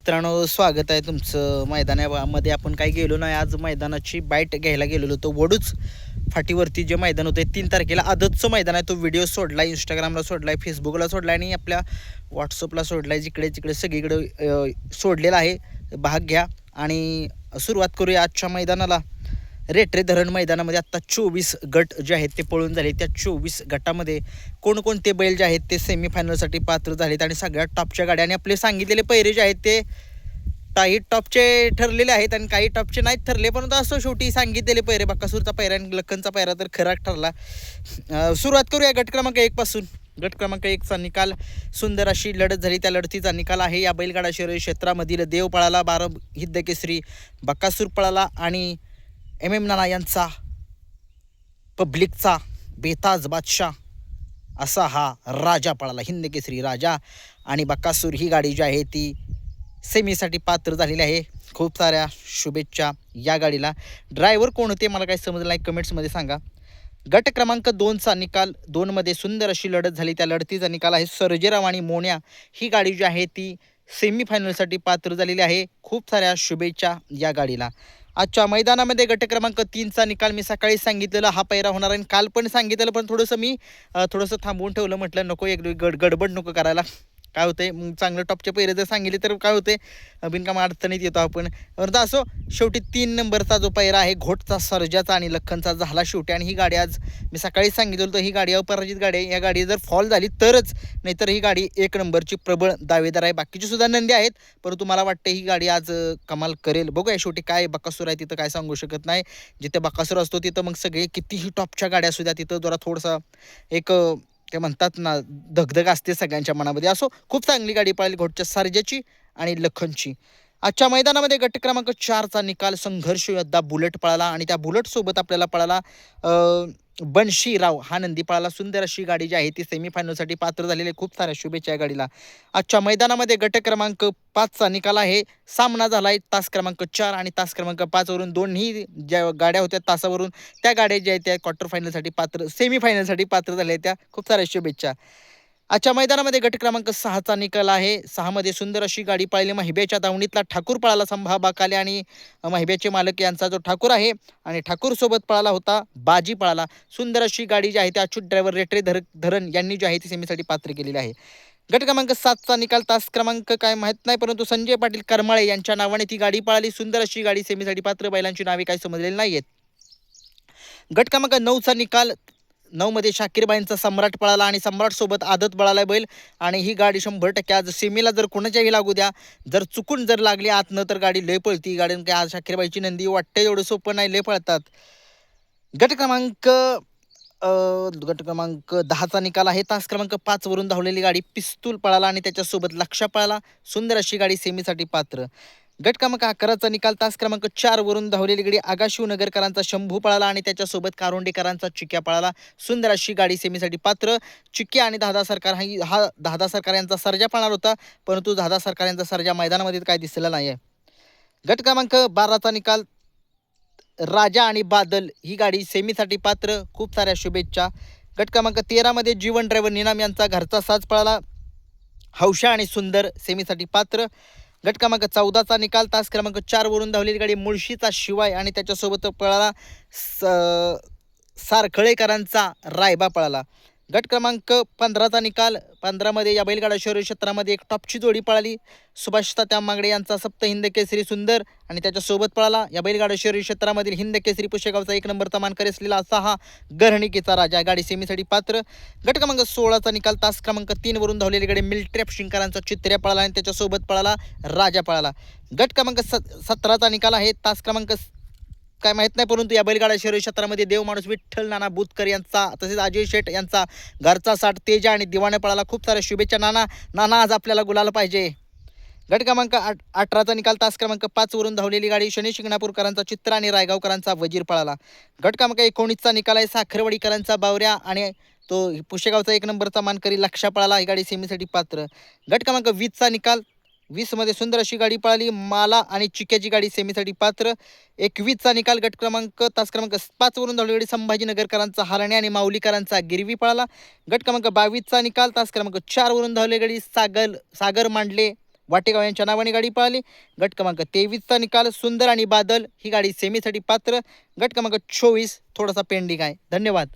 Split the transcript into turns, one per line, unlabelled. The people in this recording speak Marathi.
मित्रांनो, स्वागत आहे तुमचं. मैदानामध्ये आपण काही गेलो नाही. आज मैदानाची बाईट घ्यायला गेलेलो होतो. वडूच फाटीवरती जे मैदान होते 3 तारखेला आदतचं मैदान आहे. तो व्हिडिओ सोडला आहे, इंस्टाग्रामला सोडला आहे, फेसबुकला सोडला आहे आणि आपल्या व्हॉट्सअपला सोडला आहे. जिकडे तिकडे सगळीकडे सोडलेला आहे. भाग घ्या आणि सुरुवात करूया आजच्या मैदानाला. रेटरे धरण मैदानामध्ये आत्ता 24 गट जे आहेत ते पळून झाले. त्या 24 गटामध्ये कोणकोणते बैल जे आहेत ते सेमीफायनलसाठी पात्र झालेत आणि सगळ्यात टॉपच्या गाड्या आणि आपले सांगितलेले पैरे जे आहेत ते काही टॉपचे ठरलेले आहेत आणि काही टॉपचे नाहीत ठरले. परंतु असं शेवटी सांगितलेले पैरे बकासूरचा पैरा आणि लखनचा पैरा तर खराच ठरला. सुरुवात करूया गट क्रमांक 1 पासून. गट क्रमांक 1चा निकाल, सुंदर अशी लढत झाली. त्या लढतीचा निकाल आहे या बैलगाडा शर्यत क्षेत्रामधील देव पळाला, 12 हिंद केसरी बकासूर पळाला आणि MM नाना यांचा पब्लिकचा बेताज बादशाह असा हा राजा पळाला. हिंद केसरी राजा आणि बकासूर ही गाडी जी आहे ती सेमीसाठी पात्र झालेली आहे. खूप साऱ्या शुभेच्छा या गाडीला. ड्रायव्हर कोण होते मला काही समजलं नाही, कमेंट्समध्ये सांगा. गट क्रमांक 2चा निकाल, 2मध्ये सुंदर अशी लढत झाली. त्या लढतीचा निकाल आहे सर्जेराव आणि मोन्या ही गाडी जी आहे ती सेमीफायनलसाठी पात्र झालेली आहे. खूप साऱ्या शुभेच्छा या गाडीला. आजच्या मैदानामध्ये गट क्रमांक 3चा निकाल मी सकाळी सांगितलेला हा पैरा होणार आणि काल पण सांगितलेलं, पण थोडंसं मी थांबवून ठेवलं. म्हटलं नको एक गडबड नको करायला. काय होतंय मग चांगलं टॉपचे पैरे जर सांगितले तर काय होते बिनकाम अडचणीत येतो आपण. परंतु असो, शेवटी 3 नंबरचा जो पैरा आहे घोटचा सर्जाचा आणि लखनचा झाला शेवटी. आणि ही गाडी आज मी सकाळी सांगितलं होतं ही गाडी अपराजित गाडी आहे. या गाडी जर फॉल झाली तरच, नाहीतर ही गाडी 1 नंबरची प्रबळ दावेदार आहे. बाकीची सुद्धा नंदी आहेत, परंतु मला वाटतं ही गाडी आज कमाल करेल. बघूया शेवटी काय बकासूर आहे तिथं काय सांगू शकत नाही. जिथे बकासूर असतो तिथं मग सगळे कितीही टॉपच्या गाड्या असू द्या तिथं जरा थोडंसं एक ते म्हणतात ना धगधग असते सगळ्यांच्या मनामध्ये. असो, खूप चांगली गाडी पळाली घोटच्या सर्जाची आणि लखनची. आजच्या मैदानामध्ये गट क्रमांक 4चा निकाल, संघर्ष योद्धा बुलेट पळाला आणि त्या बुलेटसोबत आपल्याला पळाला बनशीराव हा नंदी पळाला. सुंदर अशी गाडी जी आहे ती सेमीफायनलसाठी पात्र झालेली. खूप साऱ्या शुभेच्छा या गाडीला. आजच्या मैदानामध्ये गट क्रमांक 5चा निकाल आहे. सामना झाला आहे तास क्रमांक 4 आणि तास क्रमांक 5 वरून. दोन्ही ज्या गाड्या होत्या तासावरून त्या गाड्या ज्या आहेत त्या क्वार्टर फायनलसाठी पात्र, सेमीफायनलसाठी पात्र झाल्या. त्या खूप साऱ्या शुभेच्छा. आजच्या मैदानामध्ये गट क्रमांक 6चा निकाल आहे. 6मध्ये सुंदर अशी गाडी पळाली. महिब्याच्या दावणीतला ठाकूर पळाला, संभा बाकाले आणि महिब्याचे मालक यांचा जो ठाकूर आहे आणि ठाकूर सोबत पळाला होता बाजी पळाला. सुंदर अशी गाडी जी आहे ती अच्युत ड्रायव्हर रेटरे धरण यांनी जी आहे ती सेमीसाठी पात्र केलेली आहे. गट क्रमांक 7चा निकाल, तास क्रमांक काय माहीत नाही, परंतु संजय पाटील करमाळे यांच्या नावाने ती गाडी पळाली. सुंदर अशी गाडी सेमीसाठी पात्र. बैलांची नावे काही समजलेली नाही आहेत. गट क्रमांक 9चा निकाल, 9मध्ये शाकीरबाईंचा सम्राट पळाला आणि सम्राट सोबत आदत पळाला बैल. आणि ही गाडी 100% आज सेमीला जर कोणाच्याही लागू द्या, जर चुकून जर लागली आतनं तर गाडी लय पळती. गाडी काय आज शाकीरबाईची नंदी वाटते एवढं सोपं नाही, लय पळतात. गट क्रमांक 10चा निकाल आहे. तास क्रमांक 5 वरून धावलेली गाडी पिस्तूल पळाला आणि त्याच्यासोबत लक्षा पळाला. सुंदर अशी गाडी सेमीसाठी पात्र. गट क्रमांक 11चा निकाल, तास क्रमांक 4 वरून धावलेली गाडी आगाशिवनगरकरांचा शंभू पळाला आणि त्याच्यासोबत कारोंडेकरांचा चिक्या पळाला. सुंदर अशी गाडी सेमीसाठी पात्र. चिक्या आणि दादा सरकार हा दादा सरकार यांचा सर्जा पळणार होता, परंतु दादा सरकार यांचा सर्जा मैदानामध्ये काय दिसलेला नाही आहे. गट क्रमांक 12चा निकाल, राजा आणि बादल ही गाडी सेमीसाठी पात्र. खूप साऱ्या शुभेच्छा. गट क्रमांक 13मध्ये जीवन ड्रायव्हर निनाम यांचा घरचा साज पळाला. हौशा आणि सुंदर सेमीसाठी पात्र. गट क्रमांक 14चा निकाल, तास क्रमांक 4 वरून धावलेली गाडी मुळशीचा शिवाय आणि त्याच्यासोबत पळाला सारखळेकरांचा रायबा पळाला. गट क्रमांक 15चा निकाल, 15मध्ये या बैलगाडा शहर क्षेत्रामध्ये एक टॉपची जोडी पळाली. सुभाष तात्या मांगडे यांचा सप्त हिंद केसरी सुंदर आणि त्याच्यासोबत पळाला या बैलगाडा शहर क्षेत्रामधील हिंद केसरी पुशेगावचा 1 नंबरचा मानकरी असलेला असा हा गरणिकेचा राजा. गाडी सेमीसाठी पात्र. गट क्रमांक 16चा निकाल, तास क्रमांक 3 वरून धावलेली गाडी मिल्ट्री शिंकरांचा चित्र्या पळाला आणि त्याच्यासोबत पळाला राजा पळाला. गट क्रमांक 17चा निकाल आहे. तास क्रमांक काय माहीत नाही, परंतु या बैलगाडा शहर क्षेत्रामध्ये देव माणूस विठ्ठल नाना बुतकर यांचा तसेच अजय शेठ यांचा घरचा साठ तेजा आणि दिवाने पळाला. खूप साऱ्या शुभेच्छा नाना आज आपल्याला गुलाल पाहिजे. गट क्रमांक 18चा निकाल, तास क्रमांक 5 वरून धावलेली गाडी शनी शिंगणापूरकरांचा चित्र आणि रायगावकरांचा वजीर पळाला. गट क्रमांक 19चा निकाल आहे. साखरवाडीकरांचा बावऱ्या आणि तो पुशेगावचा 1 नंबरचा मानकरी लक्षा पळाला. ही गाडी सेमीसाठी पात्र. गट क्रमांक 20चा निकाल, 20मध्ये सुंदर अशी गाडी पळाली. माला आणि चिक्याची गाडी सेमीसाठी पात्र. 21चा निकाल, गट क्रमांक, तास क्रमांक 5 वरून धावलेली गाडी संभाजीनगरकरांचा हरणे आणि माऊलीकरांचा गिरवी पळाला. गट क्रमांक 22चा निकाल, तास क्रमांक 4 वरून धावलेली गाडी सागर मांडले वाटेगाव यांच्या नावाने गाडी पळाली. गट क्रमांक 23चा निकाल सुंदर आणि बादल ही गाडी सेमीसाठी पात्र. गट क्रमांक 24 थोडासा पेंडिंग आहे. धन्यवाद.